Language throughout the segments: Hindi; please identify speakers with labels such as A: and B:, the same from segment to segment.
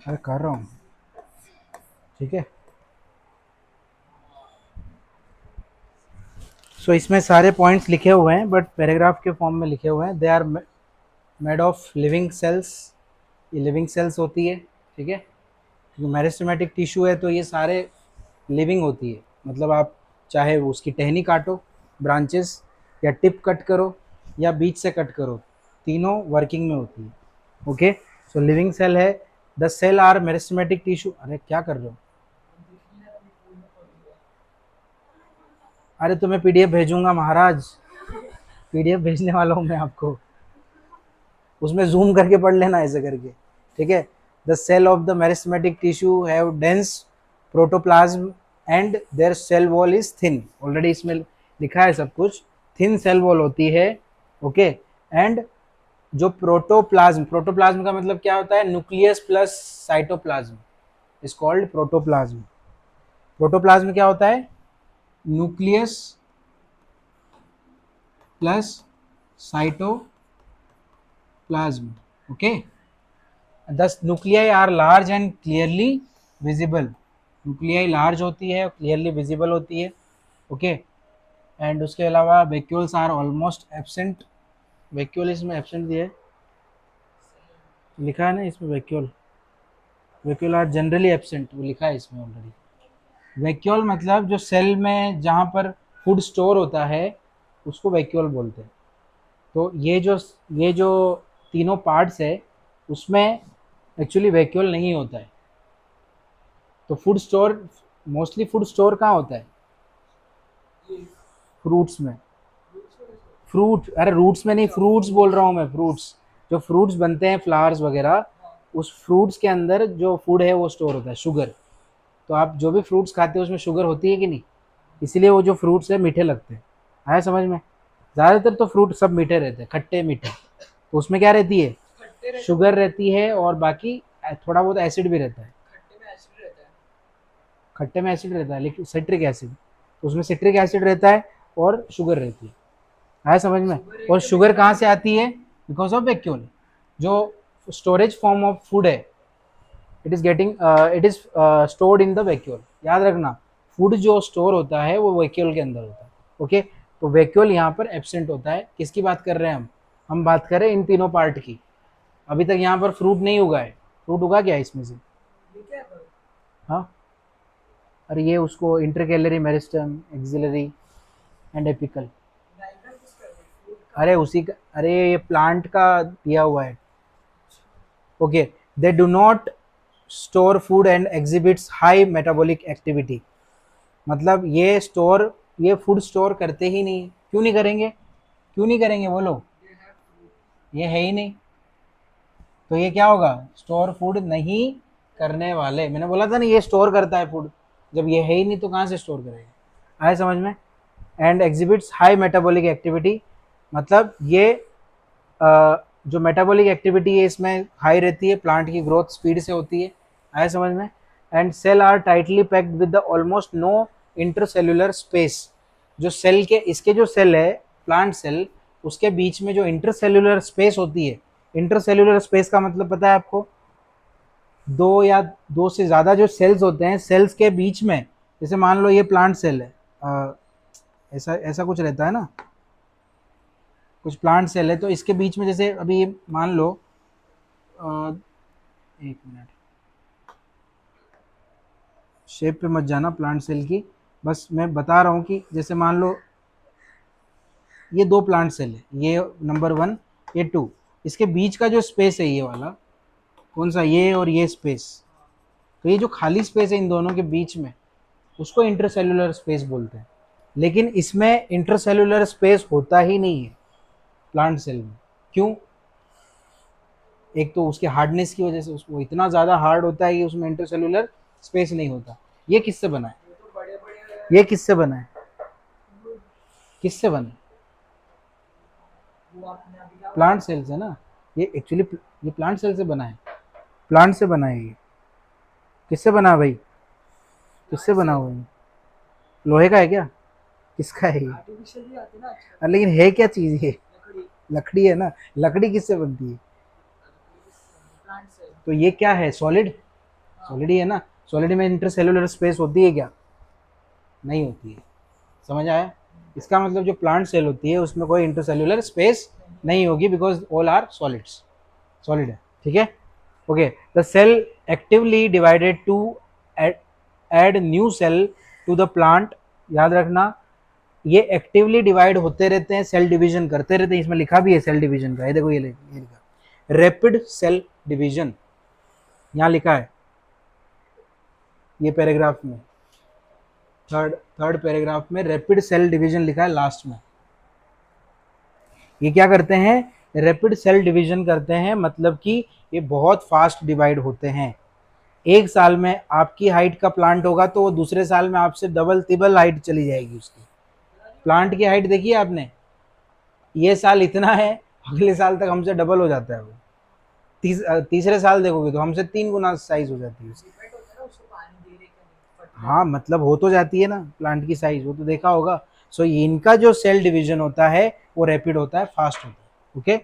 A: अरे कर रहा हूँ, ठीक है। सो इसमें सारे पॉइंट्स लिखे हुए हैं बट पैराग्राफ के फॉर्म में लिखे हुए हैं। They are made of living cells, ये लिविंग सेल्स होती है, ठीक है। क्योंकि मेरिस्टेमेटिक टिश्यू है तो ये सारे लिविंग होती है। मतलब आप चाहे उसकी टहनी काटो, ब्रांचेस, या टिप कट करो, या बीच से कट करो, तीनों वर्किंग में होती है। ओके, सो लिविंग सेल है। The cell are meristematic tissue. अरे क्या कर रहे हो? अरे तुम्हें पीडीएफ भेजूंगा महाराज, पीडीएफ भेजने वाला हूँ मैं आपको, उसमें जूम करके पढ़ लेना ऐसे करके, ठीक है। The cell of the meristematic tissue have dense protoplasm and their cell wall is thin. Already इसमें लिखा है सब कुछ, थिन सेल वॉल होती है, ओके। एंड जो प्रोटोप्लाज्म, प्रोटोप्लाज्म का मतलब क्या होता है? Nucleus plus cytoplasm is called protoplasm. Protoplasm क्या होता है? Nucleus plus cytoplasm, okay. These nuclei are large and clearly visible. Nuclei large होती है, क्लियरली विजिबल होती है, ओके। एंड उसके अलावा vacuoles are almost absent. Vacuole इसमें एब्सेंट दिया है, लिखा है ना इसमें vacuole, vacuole are generally absent, वो लिखा है इसमें ऑलरेडी। वैक्यूल मतलब जो सेल में जहाँ पर फूड स्टोर होता है उसको वैक्यूल बोलते हैं। तो ये जो तीनों पार्ट्स है उसमें एक्चुअली वैक्यूल नहीं होता है। तो food store, mostly food store कहाँ होता है? फ्रूट्स में। फ्रूट, अरे रूट्स में नहीं, फ्रूट्स बोल रहा हूँ मैं, फ्रूट्स। जो फ्रूट्स बनते हैं, फ्लावर्स वगैरह, उस फ्रूट्स के अंदर जो फूड है वो स्टोर होता है, शुगर। तो आप जो भी फ्रूट्स खाते हैं उसमें शुगर होती है कि नहीं? इसीलिए वो जो फ्रूट्स है मीठे लगते हैं। आया समझ में? ज़्यादातर तो फ्रूट सब मीठे रहते हैं, खट्टे मीठे। तो उसमें क्या रहती है? शुगर रहती है, और बाकी थोड़ा बहुत एसिड भी रहता है। खट्टे में एसिड रहता है, लेकिन सिट्रिक एसिड, तो उसमें सिट्रिक एसिड रहता है और शुगर रहती है। आया समझ में? और शुगर कहाँ से आती है? Because of vacuole. जो स्टोरेज फॉर्म ऑफ फूड है, it is stored in the vacuole. याद रखना, फूड जो स्टोर होता है वो वैक्यूल के अंदर होता है, ओके। तो वैक्यूल यहाँ पर एब्सेंट होता है। किसकी बात कर रहे हैं हम बात कर रहे हैं इन तीनों पार्ट की। अभी तक यहाँ पर फ्रूट नहीं उगा है, फ्रूट उगा क्या इसमें से? हाँ, अरे ये उसको intercalary meristem, axillary and apical. अरे उसी का, अरे ये प्लांट का दिया हुआ है, okay. They do not store food and exhibits high metabolic activity. मतलब ये फूड स्टोर करते ही नहीं। क्यों नहीं करेंगे? क्यों नहीं करेंगे बोलो? ये है ही नहीं, तो ये क्या होगा? स्टोर फूड नहीं करने वाले। मैंने बोला था ना ये स्टोर करता है फूड, जब ये है ही नहीं तो कहाँ से स्टोर करेगा? आए समझ में? And exhibits high metabolic activity, मतलब ये जो मेटाबॉलिक एक्टिविटी है इसमें हाई रहती है, प्लांट की ग्रोथ स्पीड से होती है। आया समझ में? And cell are tightly packed with the almost no intercellular space. जो सेल के, इसके जो सेल है, प्लांट सेल, उसके बीच में जो इंटरसेल्युलर स्पेस होती है, इंटरसेल्युलर स्पेस का मतलब पता है आपको? दो या दो से ज़्यादा जो सेल्स होते हैं, सेल्स के बीच में, जैसे मान लो ये प्लांट सेल है, ऐसा ऐसा कुछ रहता है ना, कुछ प्लांट सेल है, तो इसके बीच में जैसे अभी मान लो, एक मिनट, शेप पे मत जाना प्लांट सेल की, बस मैं बता रहा हूँ कि जैसे मान लो ये दो प्लांट सेल है, ये नंबर वन, ये टू, इसके बीच का जो स्पेस है ये वाला, कौन सा? ये और ये स्पेस। तो ये जो खाली स्पेस है इन दोनों के बीच में, उसको इंटरसेल्युलर स्पेस बोलते हैं। लेकिन इसमें इंटरसेल्युलर स्पेस होता ही नहीं है प्लांट सेल में। क्यों? एक तो उसके हार्डनेस की वजह से, उसको इतना ज़्यादा हार्ड होता है कि उसमें इंटरसेल्युलर स्पेस नहीं होता। ये किससे बना है? ये किससे बना है? किससे बना है? प्लांट सेल से ना। ये एक्चुअली ये प्लांट सेल से बना है, प्लांट से बना है ये। किससे बना है भाई? किससे बना हुआ है? लोहे का है क्या? किसका है ये? लेकिन है क्या चीज़ ये? लकड़ी है ना। लकड़ी किससे बनती है? तो ये क्या है, सॉलिड, सॉलिड ही है ना। सॉलिड में इंटरसेल्यूलर स्पेस होती है क्या, नहीं होती है। समझ आया, इसका मतलब जो प्लांट सेल होती है उसमें कोई इंटरसेल्यूलर स्पेस नहीं होगी, because all are solids, solid है, ठीक है। Okay, the cell actively divided to add new cell to the plant, याद रखना ये एक्टिवली डिवाइड होते रहते हैं, सेल डिवीजन करते रहते हैं, इसमें लिखा भी है सेल डिवीजन का, ये देखो ये लिखा रैपिड सेल डिवीजन, यहाँ लिखा है ये पैराग्राफ में, थर्ड पैराग्राफ में रैपिड सेल डिवीजन लिखा है लास्ट में। ये क्या करते हैं, रैपिड सेल डिवीजन करते हैं, मतलब कि ये बहुत फास्ट डिवाइड होते हैं। एक साल में आपकी हाइट का प्लांट होगा तो वो दूसरे साल में आपसे डबल तिबल हाइट चली जाएगी उसकी। प्लांट की हाइट देखी आपने, ये साल इतना है, अगले साल तक हमसे डबल हो जाता है वो। तीसरे साल देखोगे तो हमसे 3 गुना साइज हो जाती है उसकी। हाँ मतलब हो तो जाती है ना प्लांट की साइज, वो तो देखा होगा। सो इनका जो सेल डिवीजन होता है वो रैपिड होता है, फास्ट होता है। ओके,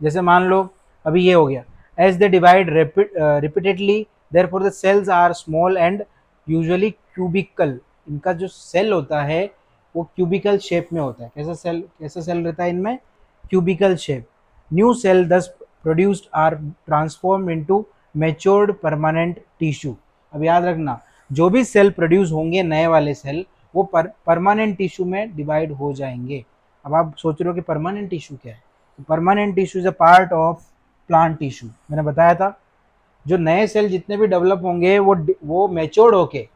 A: जैसे मान लो अभी ये हो गया, as they divide repeatedly therefore the cells are small and usually cubical. इनका जो सेल होता है वो क्यूबिकल शेप में होता है। कैसा सेल रहता है इनमें, cubical shape. New cell thus produced are transform into matured permanent tissue. अब याद रखना जो भी सेल प्रोड्यूस होंगे नए वाले सेल वो परमानेंट टिश्यू में डिवाइड हो जाएंगे। अब आप सोच रहे हो कि परमानेंट टिश्यू क्या है, तो permanent tissue is a part of plant tissue. मैंने बताया था जो नए सेल जितने भी डेवलप होंगे वो मैच्योर्ड होके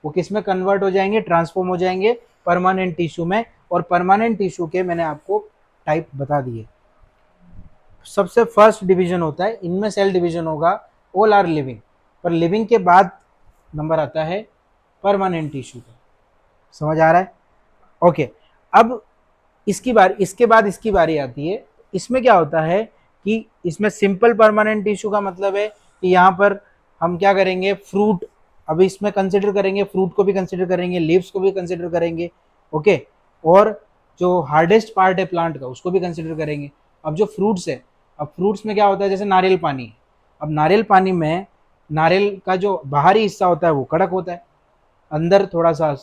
A: वो किस में कन्वर्ट हो जाएंगे, ट्रांसफॉर्म हो जाएंगे परमानेंट टिश्यू में। और परमानेंट टिश्यू के मैंने आपको टाइप बता दिए। सबसे फर्स्ट डिवीजन होता है इनमें सेल डिवीजन होगा, ऑल आर लिविंग, पर लिविंग के बाद नंबर आता है परमानेंट टिश्यू का। समझ आ रहा है, ओके। अब इसके बाद इसकी बारी आती है। इसमें क्या होता है कि इसमें सिंपल परमानेंट टिश्यू का मतलब है कि यहाँ पर हम क्या करेंगे, फ्रूट, अभी इसमें कंसिडर करेंगे, फ्रूट को भी कंसिडर करेंगे, लीव्स को भी कंसिडर करेंगे, ओके। और जो हार्डेस्ट पार्ट है प्लांट का उसको भी कंसिडर करेंगे। अब जो फ्रूट्स है, अब फ्रूट्स में क्या होता है, जैसे नारियल पानी, अब नारियल पानी में नारियल का जो बाहरी हिस्सा होता है वो कड़क होता है, अंदर थोड़ा सा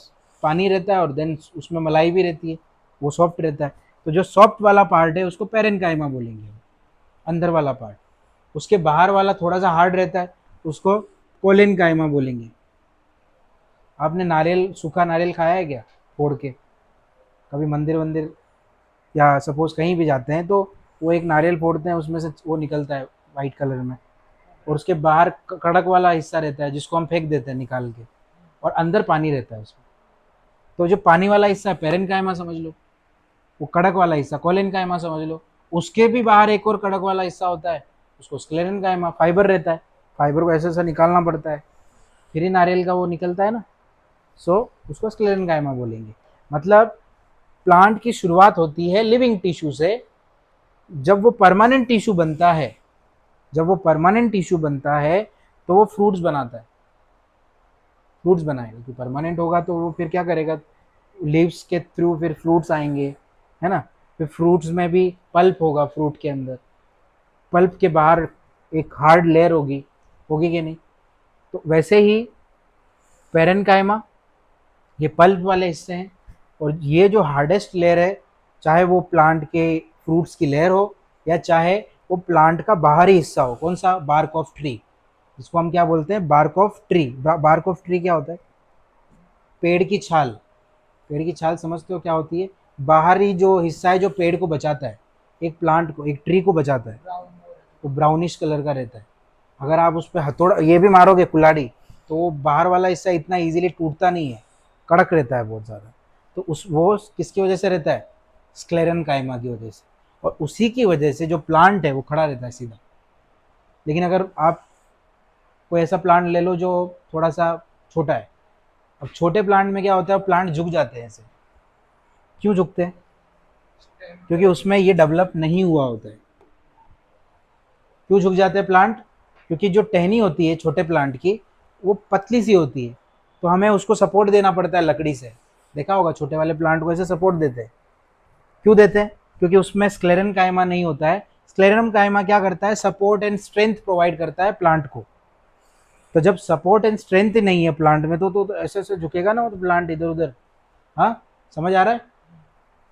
A: पानी रहता है और देन उसमें मलाई भी रहती है, वो सॉफ्ट रहता है। तो जो सॉफ्ट वाला पार्ट है उसको पेरेन्काइमा बोलेंगे, अंदर वाला पार्ट। उसके बाहर वाला थोड़ा सा हार्ड रहता है उसको कोलेनकाइमा बोलेंगे। आपने नारियल, सूखा नारियल खाया है क्या, फोड़ के, कभी मंदिर वंदिर या सपोज कहीं भी जाते हैं तो वो एक नारियल फोड़ते हैं, उसमें से वो निकलता है वाइट कलर में, और उसके बाहर कड़क वाला हिस्सा रहता है जिसको हम फेंक देते हैं निकाल के, और अंदर पानी रहता है उसमें। तो जो पानी वाला हिस्सा पेरेन्काइमा समझ लो, वो कड़क वाला हिस्सा कोलेनकाइमा समझ लो। उसके भी बाहर एक और कड़क वाला हिस्सा होता है, उसको स्क्लेरेनकाइमा, फाइबर रहता है, फाइबर को ऐसे ऐसा निकालना पड़ता है, फिर ही नारियल का वो निकलता है ना। सो उसको स्क्लेरेनकाइमा बोलेंगे। मतलब प्लांट की शुरुआत होती है लिविंग टिश्यू से। जब वो परमानेंट टिश्यू बनता है, जब वो परमानेंट टिश्यू बनता है तो वो फ्रूट्स बनाता है, फ्रूट्स बनाएगा। कि परमानेंट होगा तो वो फिर क्या करेगा, लीव्स के थ्रू फिर फ्रूट्स आएंगे, है ना। फिर फ्रूट्स में भी पल्प होगा, फ्रूट के अंदर पल्प के बाहर एक हार्ड लेयर होगी, होगी कि नहीं। तो वैसे ही पेरेन्काइमा ये पल्प वाले हिस्से हैं, और ये जो हार्डेस्ट लेयर है, चाहे वो प्लांट के फ्रूट्स की लेयर हो या चाहे वो प्लांट का बाहरी हिस्सा हो, कौन सा, बार्क ऑफ ट्री, जिसको हम क्या बोलते हैं, bark of tree. Bark of tree क्या होता है, पेड़ की छाल। पेड़ की छाल समझते हो क्या होती है, बाहरी जो हिस्सा है जो पेड़ को बचाता है, एक प्लांट को, एक ट्री को बचाता है, वो ब्राउनिश कलर का रहता है। अगर आप उस पर हथौड़ा ये भी मारोगे कुल्हाड़ी तो वो बाहर वाला हिस्सा इतना इजीली टूटता नहीं है, कड़क रहता है बहुत ज़्यादा। तो उस वो किसकी वजह से रहता है, स्क्लेरेनकाइमा की वजह से। और उसी की वजह से जो प्लांट है वो खड़ा रहता है सीधा। लेकिन अगर आप कोई ऐसा प्लांट ले लो जो थोड़ा सा छोटा है, अब छोटे प्लांट में क्या होता है, प्लांट झुक जाते हैं ऐसे। क्यों झुकते हैं, क्योंकि उसमें ये डेवलप नहीं हुआ होता है। क्यों झुक जाते हैं प्लांट, क्योंकि जो टहनी होती है छोटे प्लांट की वो पतली सी होती है, तो हमें उसको सपोर्ट देना पड़ता है लकड़ी से। देखा होगा छोटे वाले प्लांट को ऐसे सपोर्ट देते हैं। क्यों देते हैं, क्योंकि उसमें स्क्लेरेनकाइमा नहीं होता है, स्क्लेरम कायमा क्या करता है, सपोर्ट एंड स्ट्रेंथ प्रोवाइड करता है प्लांट को। तो जब सपोर्ट एंड स्ट्रेंथ नहीं है प्लांट में तो ऐसे ऐसे झुकेगा ना वो तो प्लांट इधर उधर। हाँ, समझ आ रहा है?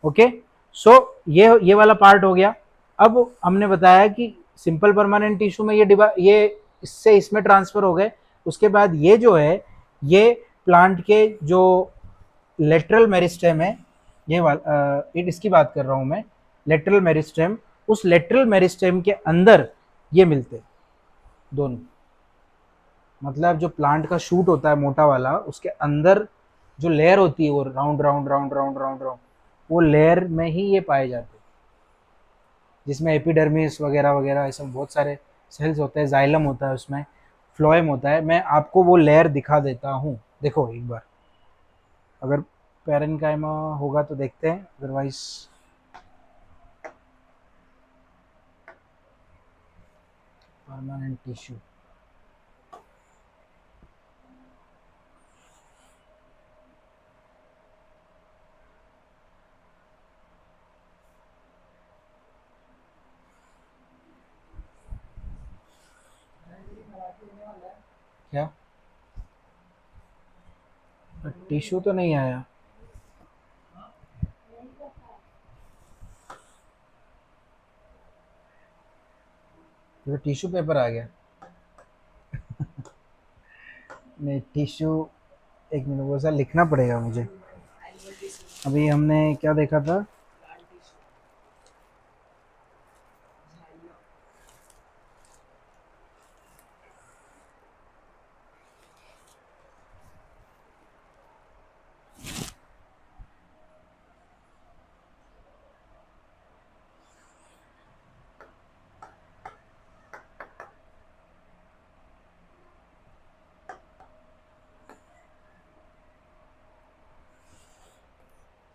A: ओके, सो ये वाला पार्ट हो गया। अब हमने बताया कि सिंपल परमानेंट टिश्यू में ये इससे इसमें ट्रांसफर हो गए। उसके बाद ये जो है ये प्लांट के जो लेटरल मेरिस्टेम है, ये वाला इसकी बात कर रहा हूं मैं, लेटरल मेरिस्टेम, उस लेटरल मेरिस्टेम के अंदर ये मिलते दोनों। मतलब जो प्लांट का शूट होता है मोटा वाला, उसके अंदर जो लेयर होती है वो round round round round round round, वो लेयर में ही ये पाए जाते हैं, जिसमें एपिडर्मिस वगैरह वगैरह ऐसे बहुत सारे सेल्स होते हैं, जाइलम होता है उसमें, फ्लोएम होता है। मैं आपको वो लेयर दिखा देता हूँ, देखो एक बार, अगर पैरेन्काइमा होगा तो देखते हैं, अदरवाइज परमानेंट टिश्यू। क्या टिश्यू तो नहीं आया? तो टिश्यू पेपर आ गया। नहीं टिश्यू, एक मिनट, वो ऐसा लिखना पड़ेगा मुझे। अभी हमने क्या देखा था?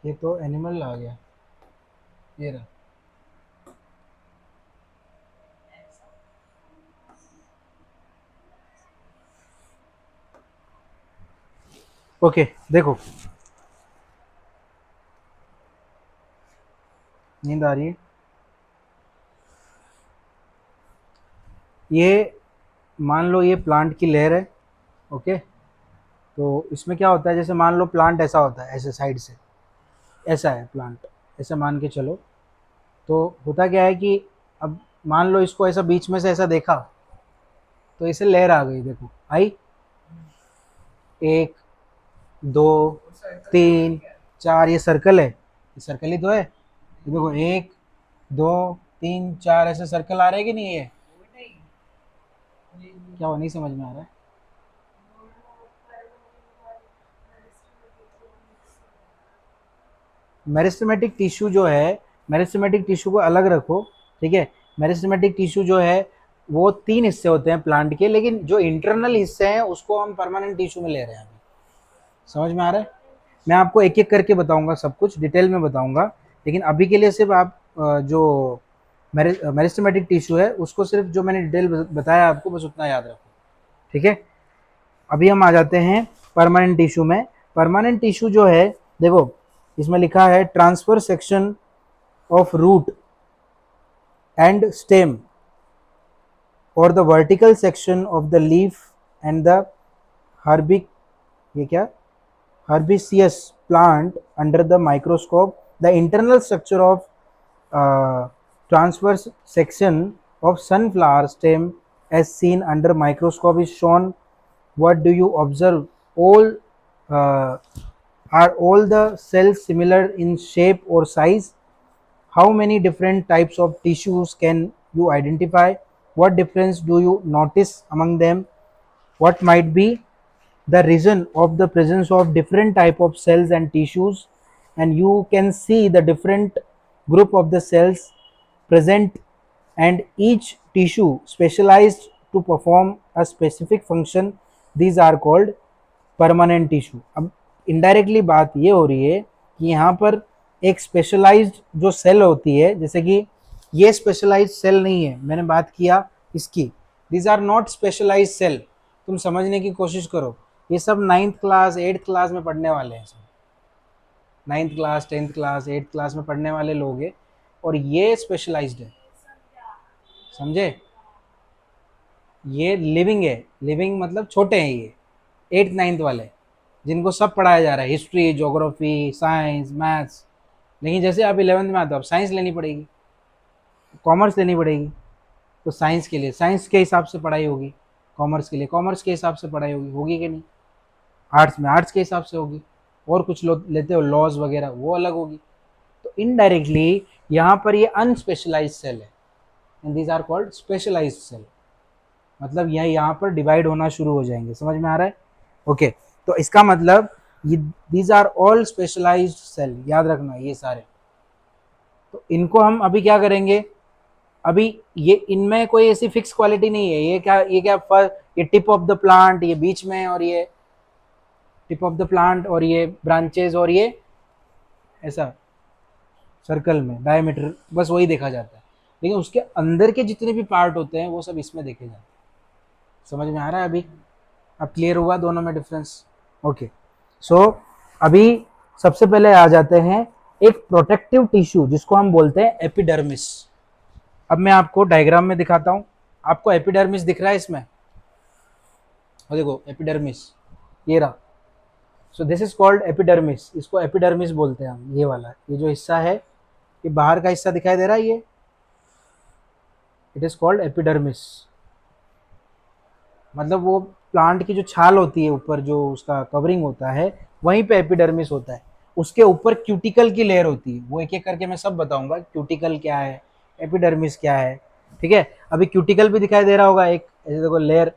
A: ये तो एनिमल आ गया, ये रहा। ओके देखो, नींद आ रही है? ये मान लो ये प्लांट की लेयर है, ओके। तो इसमें क्या होता है, जैसे मान लो प्लांट ऐसा होता है, ऐसे साइड से ऐसा है प्लांट, ऐसा मान के चलो। तो होता क्या है कि अब मान लो इसको ऐसा बीच में से ऐसा देखा, तो इसे लेयर आ गई, देखो आई, एक दो तीन चार, ये सर्कल है, ये सर्कल ही तो है। ये देखो एक दो तीन चार ऐसे सर्कल आ रहे हैं कि नहीं? ये क्या वो नहीं समझ में आ रहा है? मेरिस्टेमेटिक टिश्यू जो है, मेरिस्टेमेटिक टिश्यू को अलग रखो, ठीक है। मेरिस्टेमेटिक टिश्यू जो है वो तीन हिस्से होते हैं प्लांट के, लेकिन जो इंटरनल हिस्से हैं उसको हम परमानेंट टिश्यू में ले रहे हैं अभी। समझ में आ रहा है? मैं आपको एक एक करके बताऊंगा, सब कुछ डिटेल में बताऊंगा, लेकिन अभी के लिए सिर्फ आप जो मेरिस्टेमेटिक टिश्यू है उसको सिर्फ जो मैंने डिटेल बताया आपको बस उतना याद रखो, ठीक है। अभी हम आ जाते हैं परमानेंट टिश्यू में। परमानेंट टिश्यू जो है, देखो इसमें लिखा है transverse section of root and stem और the vertical section of the leaf and the हर्बिक, ये क्या, herbaceous plant under the microscope. The internal structure of transverse section of sunflower stem as seen under microscope is shown. What do you observe? All uh, are all the cells similar in shape or size? How many different types of tissues can you identify? What difference do you notice among them? What might be the reason of the presence of different type of cells and tissues? And you can see the different group of the cells present and each tissue specialized to perform a specific function. These are called permanent tissue. अब इनडायरेक्टली बात ये हो रही है कि यहाँ पर एक स्पेशलाइज्ड जो सेल होती है, जैसे कि ये स्पेशलाइज्ड सेल नहीं है, मैंने बात किया इसकी, these are not specialised cell. तुम समझने की कोशिश करो, ये सब 9th क्लास 8th क्लास में पढ़ने वाले हैं, सब 9th class 10th class 8th class में पढ़ने वाले लोग हैं, और ये स्पेशलाइज्ड है। समझे? ये लिविंग है, लिविंग मतलब छोटे हैं ये, 8th 9th वाले, जिनको सब पढ़ाया जा रहा है, हिस्ट्री, ज्योग्राफी, साइंस, मैथ्स। लेकिन जैसे आप 11th में आते हो, अब साइंस लेनी पड़ेगी, कॉमर्स लेनी पड़ेगी। तो साइंस के लिए साइंस के हिसाब से पढ़ाई होगी, कॉमर्स के लिए कॉमर्स के हिसाब से पढ़ाई होगी, होगी कि नहीं? आर्ट्स में आर्ट्स के हिसाब से होगी, और कुछ लोग लेते हो लॉज वगैरह, वो अलग होगी। तो इनडायरेक्टली यहाँ पर ये अनस्पेशलाइज्ड सेल है, and these are called specialised cell. मतलब यह यहाँ पर डिवाइड होना शुरू हो जाएंगे, समझ में आ रहा है? ओके, तो इसका मतलब ये these are all specialised cell, याद रखना ये सारे। तो इनको हम अभी क्या करेंगे, अभी ये इनमें कोई ऐसी फिक्स क्वालिटी नहीं है, ये क्या ये टिप ऑफ द प्लांट, ये बीच में, और ये टिप ऑफ द प्लांट, और ये ब्रांचेस, और ये ऐसा सर्कल में डायमीटर, बस वही देखा जाता है। लेकिन उसके अंदर के जितने भी पार्ट होते हैं वो सब इसमें देखे जाते हैं। समझ में आ रहा है अभी? अब क्लियर हुआ दोनों में डिफरेंस? ओके, सो अभी सबसे पहले आ जाते हैं एक प्रोटेक्टिव टिश्यू जिसको हम बोलते हैं एपिडर्मिस। अब मैं आपको डायग्राम में दिखाता हूं। आपको एपिडर्मिस दिख रहा है इसमें? और देखो एपिडर्मिस, ये रहा। So this is called epidermis, इसको एपिडर्मिस बोलते हैं हम। ये वाला, ये जो हिस्सा है, ये बाहर का हिस्सा दिखाई दे रहा है, ये इट इज कॉल्ड एपिडर्मिस। मतलब वो प्लांट की जो छाल होती है ऊपर, जो उसका कवरिंग होता है, वहीं पे एपिडर्मिस होता है। उसके ऊपर क्यूटिकल की लेयर होती है, वो एक एक करके मैं सब बताऊंगा, क्यूटिकल क्या है, एपिडर्मिस क्या है। ठीक है, अभी क्यूटिकल भी दिखाई दे रहा होगा एक, ऐसे देखो लेयर,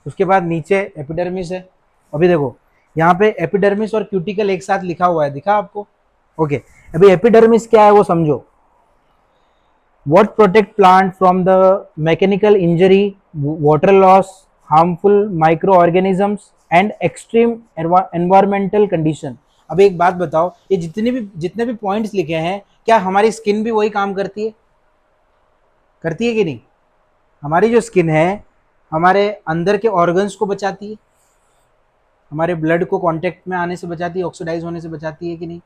A: उसके बाद नीचे एपिडर्मिस है। अभी देखो यहाँ पे एपिडर्मिस और क्यूटिकल एक साथ लिखा हुआ है, दिखा आपको? ओके, अभी एपिडर्मिस क्या है वो समझो। What protect plant from the mechanical injury, water loss, harmful microorganisms and extreme environmental condition। अब एक बात बताओ, ये जितने भी पॉइंट्स लिखे हैं, क्या हमारी स्किन भी वही काम करती है? करती है कि नहीं? हमारी जो स्किन है, हमारे अंदर के ऑर्गन्स को बचाती है, हमारे ब्लड को कांटेक्ट में आने से बचाती है, ऑक्सीडाइज होने से बचाती है कि नहीं?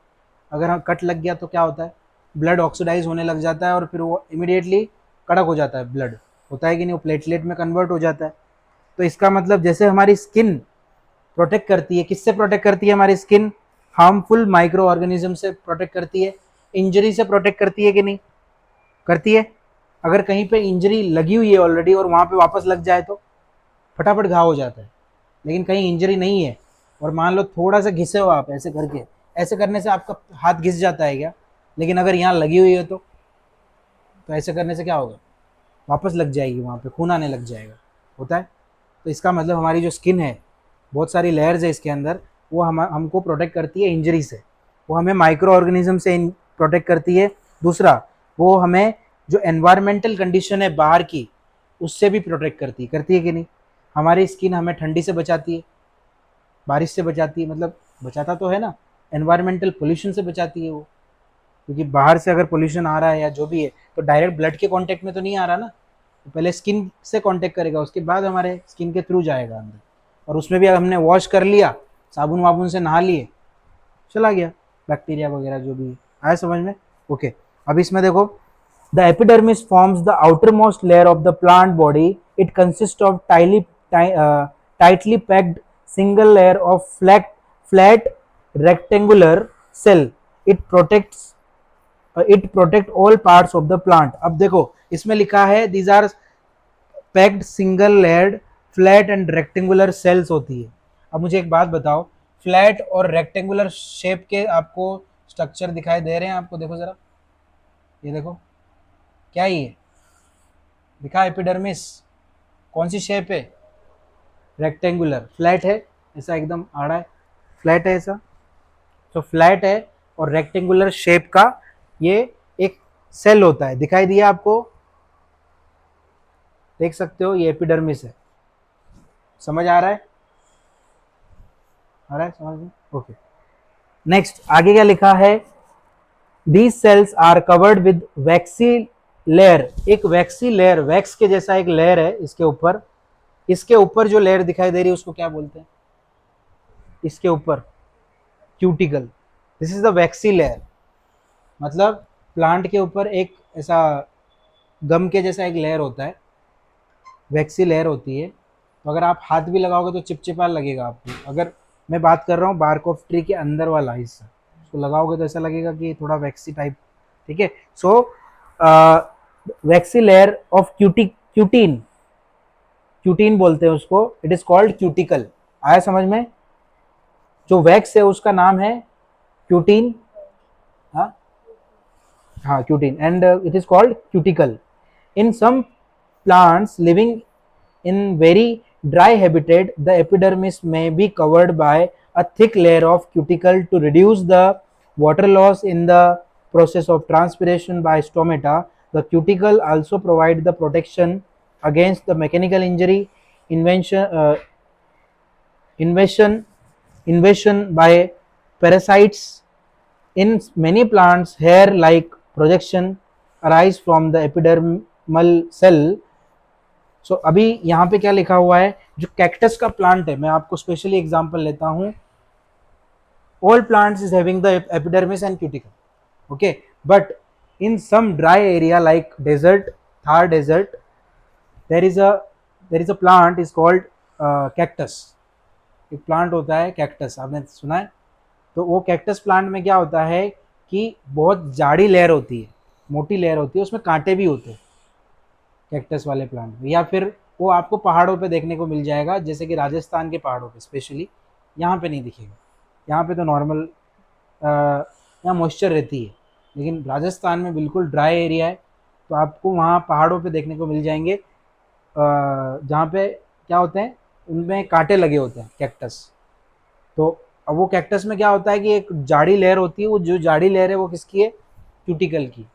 A: अगर हम कट लग गया तो क्या होता है, ब्लड ऑक्सीडाइज होने लग जाता है, और फिर वो इमिडिएटली कड़क हो जाता है, ब्लड होता है कि नहीं, वो प्लेटलेट में कन्वर्ट हो जाता है। तो इसका मतलब जैसे हमारी स्किन प्रोटेक्ट करती है, किससे प्रोटेक्ट करती है हमारी स्किन? हार्मफुल माइक्रो ऑर्गेनिज्म से प्रोटेक्ट करती है, इंजरी से प्रोटेक्ट करती है कि नहीं? करती है। अगर कहीं पे इंजरी लगी हुई है ऑलरेडी और वहाँ पे वापस लग जाए तो फटाफट घाव हो जाता है। लेकिन कहीं इंजरी नहीं है, और मान लो थोड़ा सा घिसे हो आप ऐसे करके, ऐसे करने से आपका हाथ घिस जाता है क्या? लेकिन अगर यहाँ लगी हुई है तो ऐसे करने से क्या होगा, वापस लग जाएगी, वहाँ पे खून आने लग जाएगा, होता है। तो इसका मतलब हमारी जो स्किन है, बहुत सारी लेयर्स है इसके अंदर, वो हमको प्रोटेक्ट करती है इंजरी से, वो हमें माइक्रो ऑर्गेनिज्म से प्रोटेक्ट करती है। दूसरा, वो हमें जो एनवायरमेंटल कंडीशन है बाहर की, उससे भी प्रोटेक्ट करती है कि नहीं? हमारी स्किन हमें ठंडी से बचाती है, बारिश से बचाती है, मतलब बचाता तो है ना, एनवायरमेंटल पोल्यूशन से बचाती है वो। क्योंकि बाहर से अगर पोल्यूशन आ रहा है या जो भी है, तो डायरेक्ट ब्लड के कांटेक्ट में तो नहीं आ रहा ना, तो पहले स्किन से कांटेक्ट करेगा, उसके बाद हमारे स्किन के थ्रू जाएगा अंदर। और उसमें भी अगर हमने वॉश कर लिया, साबुन वाबुन से नहा लिए, चला गया बैक्टीरिया वगैरह जो भी है। आया समझ में? ओके, अब इसमें देखो, the epidermis forms the outer most layer of the plant body. It consist of tightly packed single layer of flat rectangular cell. It protect all parts of the plant। अब देखो इसमें लिखा है these are packed single layered flat and rectangular cells होती है। अब मुझे एक बात बताओ, फ्लैट और रेक्टेंगुलर शेप के आपको स्ट्रक्चर दिखाई दे रहे हैं आपको? देखो जरा, ये देखो, क्या ये दिखा एपिडर्मिस? कौन सी शेप है? रेक्टेंगुलर। फ्लैट है, ऐसा एकदम आड़ा है, फ्लैट है ऐसा। तो फ्लैट है और रेक्टेंगुलर शेप का ये एक सेल होता है, दिखाई दिया आपको? देख सकते हो, ये एपिडर्मिस है। समझ आ रहा है? आ रहा है समझ में? ओके, नेक्स्ट आगे क्या लिखा है? These cells are covered with waxy layer. एक वैक्सी लेयर, वैक्स के जैसा एक लेयर है इसके ऊपर। इसके ऊपर जो लेयर दिखाई दे रही है उसको क्या बोलते हैं? इसके ऊपर cuticle. This is the waxy layer. मतलब प्लांट के ऊपर एक ऐसा गम के जैसा एक लेयर होता है, वैक्सी लेयर होती है, तो अगर आप हाथ भी लगाओगे तो चिपचिपा लगेगा आपको। अगर मैं बात कर रहा हूँ बार्क ऑफ ट्री के अंदर वाला हिस्सा, उसको लगाओगे तो ऐसा लगेगा कि थोड़ा वैक्सी टाइप। ठीक है, so waxy layer of cutin, cutin बोलते हैं उसको, इट इज कॉल्ड क्यूटिकल। आया समझ में? जो वैक्स है उसका नाम है क्यूटीन। हाँ, हाँ cutin, and it is called cuticle. In some plants living in very dry habitat, the epidermis may be covered by a thick layer of cuticle to reduce the water loss in the process of transpiration by stomata. The cuticle also provide the protection against the mechanical injury, invasion, invasion by parasites. In many plants, hair-like projection arise from the epidermal cell. सो अभी यहाँ पे क्या लिखा हुआ है, जो कैक्टस का प्लांट है, मैं आपको स्पेशली एग्जांपल लेता हूँ। All plants is having the epidermis and cuticle, okay, but in some dry area like desert, Thar desert, there is a there is a plant is called cactus. एक प्लांट होता है कैक्टस, आपने सुना है? तो वो कैक्टस प्लांट में क्या होता है कि बहुत जाड़ी लेयर होती है, मोटी लेयर होती है, उसमें कांटे भी होते हैं कैक्टस वाले प्लांट में। या फिर वो आपको पहाड़ों पे देखने को मिल जाएगा, जैसे कि राजस्थान के पहाड़ों पे स्पेशली, यहाँ पे नहीं दिखेगा। यहाँ पे तो नॉर्मल यहाँ मॉइस्चर रहती है, लेकिन राजस्थान में बिल्कुल ड्राई एरिया है, तो आपको वहाँ पहाड़ों पे देखने को मिल जाएंगे, जहाँ पे क्या होते हैं, उनमें कांटे लगे होते हैं कैक्टस। तो अब वो कैक्टस में क्या होता है कि एक जाड़ी लेयर होती है, वो जो जाड़ी लेयर है वो किसकी है? क्यूटिकल की।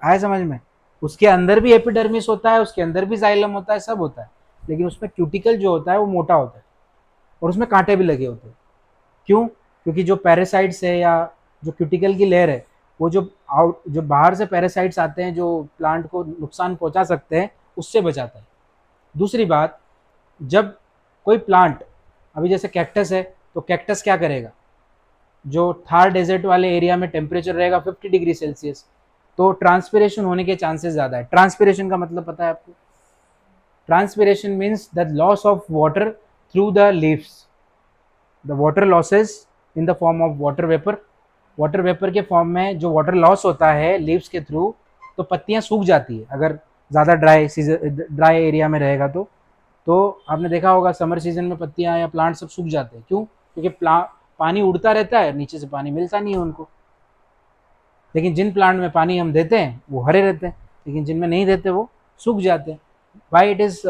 A: आया समझ में? उसके अंदर भी एपिडर्मिस होता है, उसके अंदर भी जाइलम होता है, सब होता है, लेकिन उसमें क्यूटिकल जो होता है वो मोटा होता है और उसमें कांटे भी लगे होते हैं। क्यों? क्योंकि जो पैरासाइट्स है या जो क्यूटिकल की लेयर है, वो जो बाहर से पैरासाइट्स आते हैं जो प्लांट को नुकसान पहुंचा सकते हैं, उससे बचाता है। दूसरी बात, जब कोई प्लांट, अभी जैसे कैक्टस है, तो कैक्टस क्या करेगा, जो थार डेजर्ट वाले एरिया में टेम्परेचर रहेगा 50 डिग्री सेल्सियस, तो ट्रांसपिरेशन होने के चांसेस ज़्यादा है। ट्रांसपिरेशन का मतलब पता है आपको? Transpiration means the loss of water through the leaves, the water losses in the form of water vapour. Water vapour के फॉर्म में जो वाटर लॉस होता है लीव्स के थ्रू, तो पत्तियां सूख जाती है अगर ज़्यादा ड्राई एरिया में रहेगा तो आपने देखा होगा समर सीजन में पत्तियां या प्लांट सब सूख जाते हैं। क्यों? क्योंकि पानी उड़ता रहता है, नीचे से पानी मिलता नहीं है उनको। लेकिन जिन प्लांट में पानी हम देते हैं वो हरे रहते हैं, लेकिन जिनमें नहीं देते वो सूख जाते हैं। वाई इट इज़,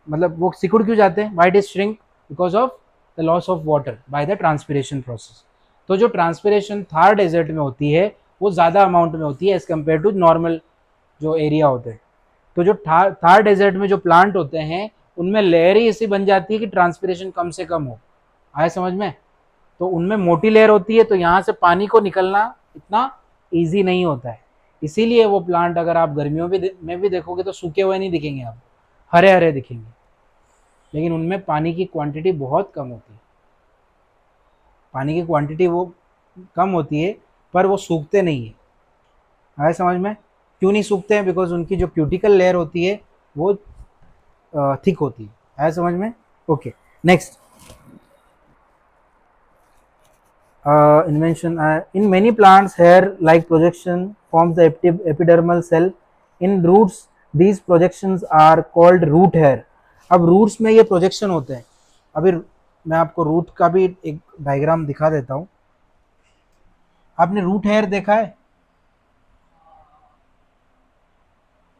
A: मतलब वो सिकुड़ क्यों जाते हैं? Why it is shrink? Because of the loss of water by the transpiration process. तो जो ट्रांसपिरेशन थार डेजर्ट में होती है वो ज़्यादा अमाउंट में होती है एज कम्पेयर टू नॉर्मल जो एरिया होते हैं। तो जो थार डेजर्ट में जो प्लांट होते हैं उनमें लेयर ही ऐसी बन जाती है कि ट्रांसपिरेशन कम से कम हो। आया समझ में? तो उनमें मोटी लेयर होती है, तो यहाँ से पानी को निकलना इतना ईजी नहीं होता है। इसीलिए वो प्लांट अगर आप गर्मियों में भी देखोगे तो सूखे हुए नहीं दिखेंगे आपको, हरे हरे दिखेंगे, लेकिन उनमें पानी की क्वांटिटी बहुत कम होती है। पानी की क्वांटिटी वो कम होती है, पर वो सूखते नहीं है। आया समझ में? क्यों नहीं सूखते हैं? बिकॉज उनकी जो क्यूटिकल लेयर होती है वो थिक होती है। आया समझ में? Okay, next. Invention, in many plants hair like projection forms the epidermal cell. In roots these projections are called root hair. अब रूट्स में ये प्रोजेक्शन होते हैं। अभी मैं आपको रूट का भी एक डायग्राम दिखा देता हूँ। आपने रूट हेयर देखा है?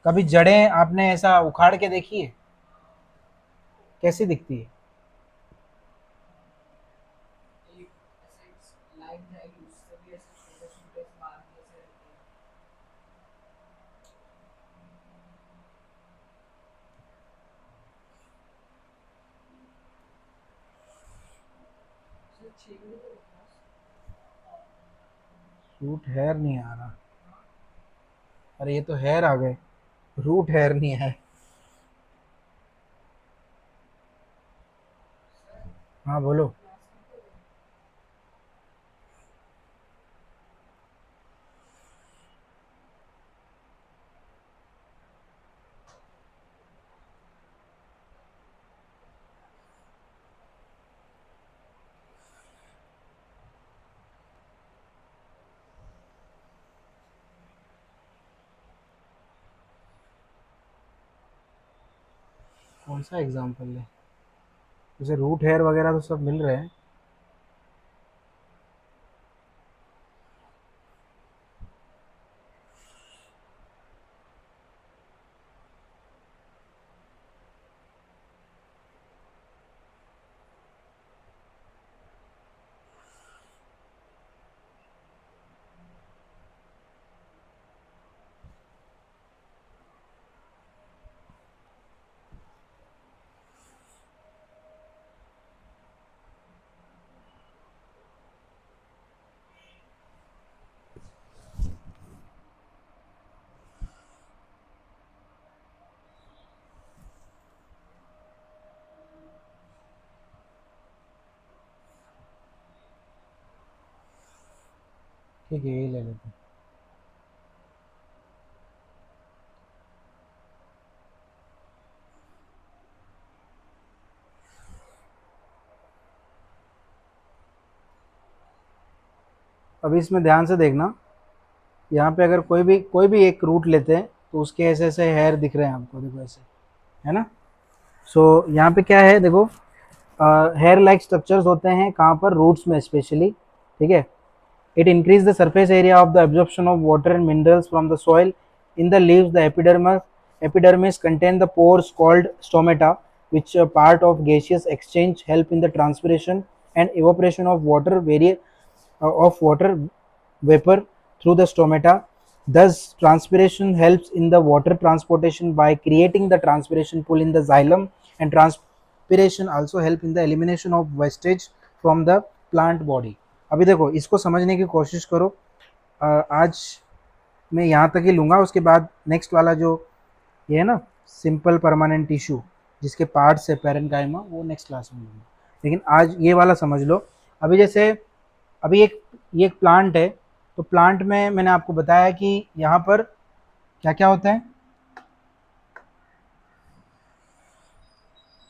A: कभी जड़ें आपने ऐसा उखाड़ के देखी है? कैसी दिखती है? रूट हेयर नहीं आ रहा। अरे ये तो हेयर आ गए, रूट हेयर नहीं है। हाँ बोलो। कौन सा एग्जाम्पल है? जैसे रूट हेयर वगैरह तो सब मिल रहे हैं। ठीक है, यही ले लेते हैं। अभी इसमें ध्यान से देखना, यहाँ पे अगर कोई भी एक रूट लेते हैं तो उसके ऐसे ऐसे हेयर दिख रहे हैं आपको, देखो ऐसे, है ना। सो यहाँ पे क्या है देखो, हेयर लाइक स्ट्रक्चर्स होते हैं कहाँ पर, रूट्स में स्पेशली, ठीक है। It increase the surface area of the absorption of water and minerals from the soil. In the leaves the epidermis contain the pores called stomata, which are part of gaseous exchange, help in the transpiration and evaporation of water vapor through the stomata. Thus, transpiration helps in the water transportation by creating the transpiration pool in the xylem, and transpiration also help in the elimination of wastage from the plant body. अभी देखो, इसको समझने की कोशिश करो। आज मैं यहाँ तक ही लूँगा, उसके बाद नेक्स्ट वाला जो ये है ना, सिंपल परमानेंट टिश्यू जिसके पार्ट्स है पैरेन्काइमा, वो नेक्स्ट क्लास में लूँगा। लेकिन आज ये वाला समझ लो। अभी जैसे अभी ये एक प्लांट है, तो प्लांट में मैंने आपको बताया कि यहाँ पर क्या क्या होता है,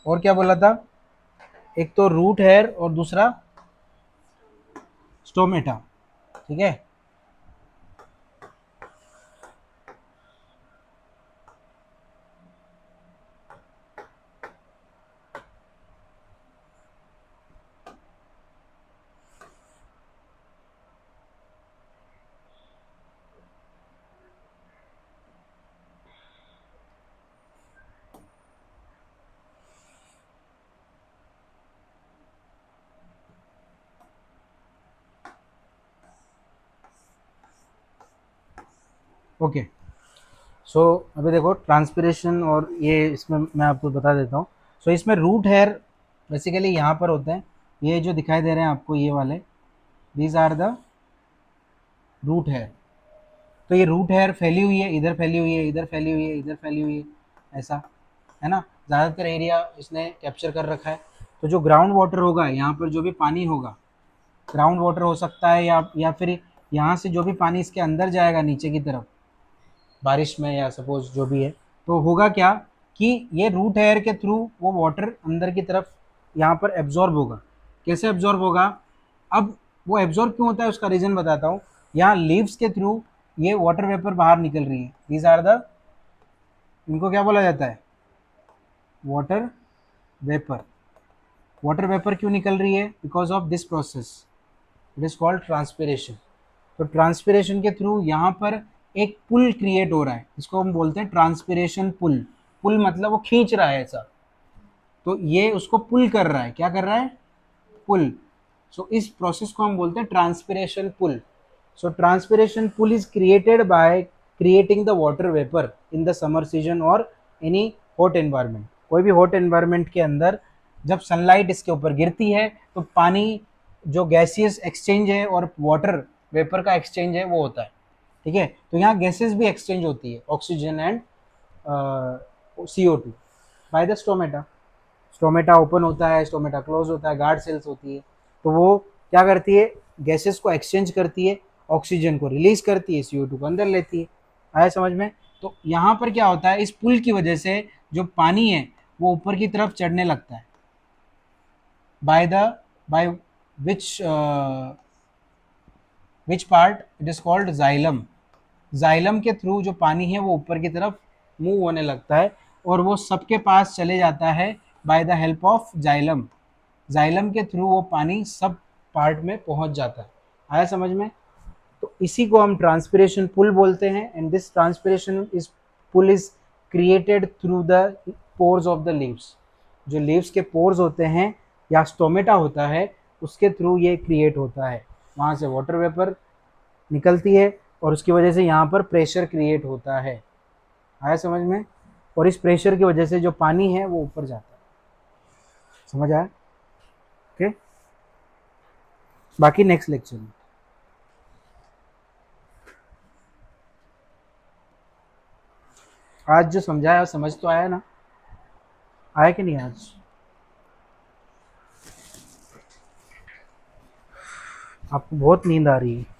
A: और क्या बोला था, एक तो रूट हेयर और दूसरा स्टोमेटा, ठीक है। ओके, सो अभी देखो ट्रांसपिरेशन, और ये इसमें मैं आपको बता देता हूँ। सो इसमें रूट हेयर बेसिकली यहाँ पर होते हैं, ये जो दिखाई दे रहे हैं आपको ये वाले, these are the root hair. तो ये रूट हेयर फैली हुई है, इधर फैली हुई है, इधर फैली हुई है, इधर फैली हुई है, ऐसा, है ना। ज़्यादातर एरिया इसने कैप्चर कर रखा है। तो जो ग्राउंड वाटर होगा, यहाँ पर जो भी पानी होगा, ग्राउंड वाटर हो सकता है, या फिर यहाँ से जो भी पानी इसके अंदर जाएगा नीचे की तरफ बारिश में, या सपोज जो भी है, तो होगा क्या कि ये रूट हेयर के थ्रू वो वाटर अंदर की तरफ यहाँ पर एब्जॉर्ब होगा। कैसे एब्जॉर्ब होगा? अब वो एब्जॉर्ब क्यों होता है उसका रीज़न बताता हूँ। यहाँ लीव्स के थ्रू ये वाटर वेपर बाहर निकल रही है, दीज आर द, इनको क्या बोला जाता है, वाटर वेपर। वाटर वेपर क्यों निकल रही है? Because of this process, it is called transpiration. तो ट्रांसपिरेशन के थ्रू यहाँ पर एक पुल क्रिएट हो रहा है, इसको हम बोलते हैं ट्रांसपिरेशन पुल। पुल मतलब वो खींच रहा है ऐसा, तो ये उसको पुल कर रहा है, क्या कर रहा है, पुल। सो इस प्रोसेस को हम बोलते हैं transpiration pull. So transpiration pull is created by creating the water vapour in the summer season और एनी हॉट एनवायरनमेंट। कोई भी हॉट एनवायरनमेंट के अंदर जब सनलाइट इसके ऊपर गिरती है तो पानी, जो गैसियस एक्सचेंज है और वाटर वेपर का एक्सचेंज है, वो होता है, ठीक है। तो यहाँ गैसेस भी एक्सचेंज होती है, oxygen and CO2 by the stomata. Stomata open होता है, स्टोमेटा क्लोज होता है, गार्ड सेल्स होती है। तो वो क्या करती है, गैसेस को एक्सचेंज करती है, ऑक्सीजन को रिलीज करती है, CO2 को अंदर लेती है। आया समझ में? तो यहाँ पर क्या होता है, इस पुल की वजह से जो पानी है वो ऊपर की तरफ चढ़ने लगता है, by which which part, it is called xylem. Xylem के थ्रू जो पानी है वो ऊपर की तरफ मूव होने लगता है, और वो सबके पास चले जाता है by the help of xylem. Xylem के थ्रू वो पानी सब पार्ट में पहुंच जाता है। आया समझ में? तो इसी को हम ट्रांसपिरेशन पुल बोलते हैं। And this transpiration is pull is created through the pores of the leaves. जो लीव्स के पोर्स होते हैं या स्टोमेटा होता है, उसके थ्रू ये क्रिएट होता है। वहाँ से वाटर वेपर निकलती है और उसकी वजह से यहाँ पर प्रेशर क्रिएट होता है। आया समझ में? और इस प्रेशर की वजह से जो पानी है वो ऊपर जाता है। समझ आया? ओके, बाकी नेक्स्ट लेक्चर में। आज जो समझाया समझ तो आया ना? आया कि नहीं आज? आपको बहुत नींद आ रही है।